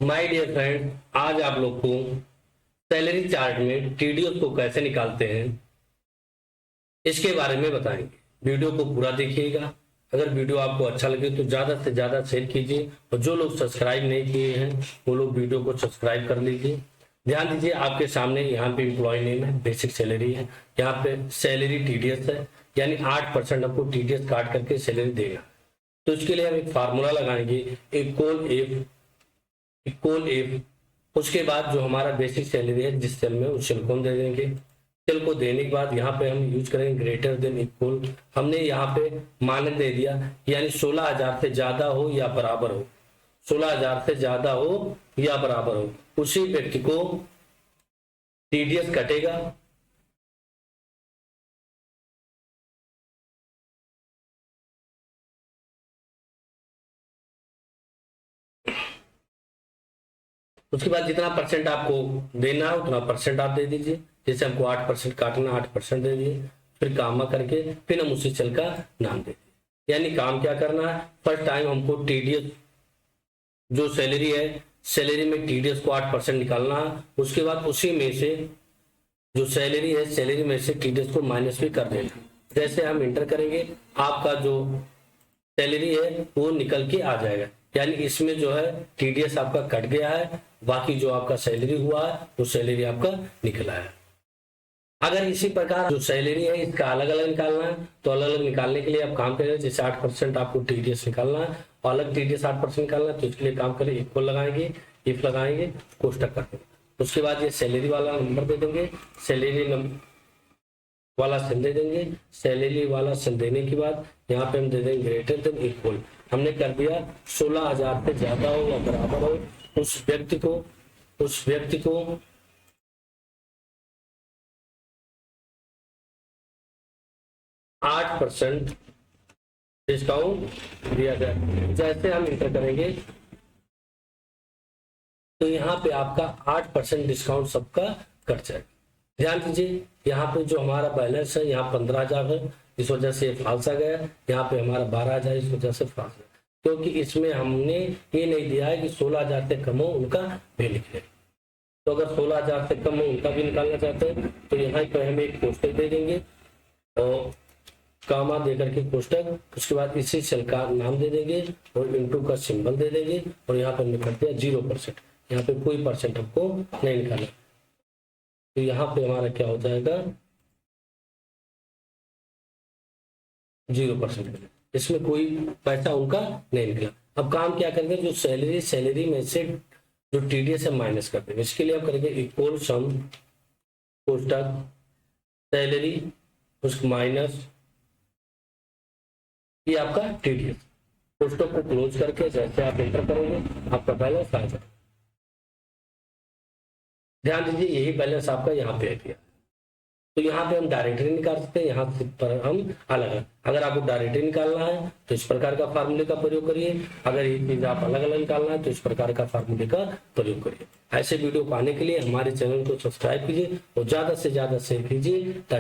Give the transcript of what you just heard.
My dear friend, आज आप लोग को सैलरी चार्ट में टीडीएस को कैसे निकालते हैं इसके बारे में बताएंगे। वीडियो को पूरा देखिएगा। अगर वीडियो आपको अच्छा लगे तो ज्यादा से ज्यादा शेयर कीजिए और जो लोग सब्सक्राइब नहीं किए हैं वो लोग वीडियो को सब्सक्राइब कर लीजिए। ध्यान दीजिए, आपके सामने यहाँ पे एम्प्लॉय नेम है, बेसिक सैलरी है, यहाँ पे सैलरी टीडीएस है, यानी 8% आपको टीडीएस काट करके सैलरी देगा। तो इसके लिए हम एक फार्मूला लगाएंगे, इक्वल एफ। उसके बाद जो हमारा बेसिक सैलरी है जिस सेल में उस सेल को हम दे देंगे। सेल को देने के बाद यहाँ पे हम यूज करेंगे ग्रेटर देन इक्वल। हमने यहाँ पे मानक दे दिया, यानी 16,000 से ज्यादा हो या बराबर हो, 16,000 से ज्यादा हो या बराबर हो, उसी व्यक्ति को टीडीएस कटेगा। उसके बाद जितना परसेंट आपको देना है उतना परसेंट आप दे दीजिए। जैसे हमको 8% काटना, 8% दे दिए, फिर कामा करके फिर हम उसी सेल का नाम दे दिए। यानी काम क्या करना है, फर्स्ट टाइम हमको टीडीएस जो सैलरी है, सैलरी में टीडीएस को 8% निकालना है। उसके बाद उसी में से जो सैलरी है, सैलरी में से टीडीएस को माइनस भी कर देना। जैसे हम इंटर करेंगे आपका जो सैलरी है वो निकल के आ जाएगा, यानी इसमें जो है टीडीएस आपका कट गया है, बाकी जो आपका सैलरी हुआ है वो सैलरी आपका निकला है। अगर इसी प्रकार जो सैलरी है इसका अलग अलग निकालना है तो अलग अलग निकालने के लिए आप काम करें। जैसे 8% आपको टीडीएस निकालना है और अलग टीडीएस 8% निकालना है, तो इसके लिए काम करें, इक्वल लगाएंगे, इफ लगाएंगे, कोष्टक कर देंगे। उसके बाद ये सैलरी वाला नंबर दे देंगे, सैलरी वाला सेल दे देंगे। सैलरी वाला सेल देने के बाद यहाँ पे हम दे देंगे ग्रेटर देन इक्वल। हमने कर दिया 16,000 से ज्यादा हो या बराबर हो, उस व्यक्ति को 8% डिस्काउंट दिया जाए। जैसे हम इंटर करेंगे तो यहाँ पे आपका 8% डिस्काउंट सबका कट जाएगा। ध्यान दीजिए, यहाँ पे जो हमारा बैलेंस है यहाँ 15,000 है, इस वजह से फालसा गया। यहाँ पे हमारा 12,000, इस वजह से फालस गया, क्योंकि इसमें हमने ये नहीं दिया है कि 16,000 से कम हो उनका भी निकले। तो अगर 16,000 से कम हो उनका भी निकालना चाहते हैं तो यहाँ पर हम एक कोष्टक दे देंगे और कामा देकर के कोष्टक, उसके बाद इसी सेल का नाम दे देंगे और इंटू का सिंबल दे देंगे और यहाँ पर निकल दिया 0%। यहाँ पे कोई परसेंट हमको नहीं निकालना, तो यहाँ पे हमारा क्या हो जाएगा 0%। इसमें कोई पैसा उनका नहीं निकला। अब काम क्या करेंगे, जो सैलरी में से जो टीडीएस है माइनस कर देंगे। इसके लिए हम करेंगे इक्वल सम कोष्टक सैलरी उसको माइनस ये आपका टीडीएस। कोष्टक को क्लोज करके जैसे आप एंटर करेंगे आपका बैलेंस आ जाएगा। ध्यान दीजिए, यही बैलेंस आपका यहाँ पे आ गया। तो यहाँ पे हम डायरेक्टली निकाल सकते हैं, यहाँ पर हम अलग। अगर आपको डायरेक्टली निकालना है तो इस प्रकार का फार्मूले का प्रयोग करिए। अगर ये चीज आप अलग अलग निकालना है तो इस प्रकार का फार्मूले का प्रयोग करिए। ऐसे वीडियो पाने के लिए हमारे चैनल को सब्सक्राइब कीजिए और ज्यादा से ज्यादा शेयर कीजिए।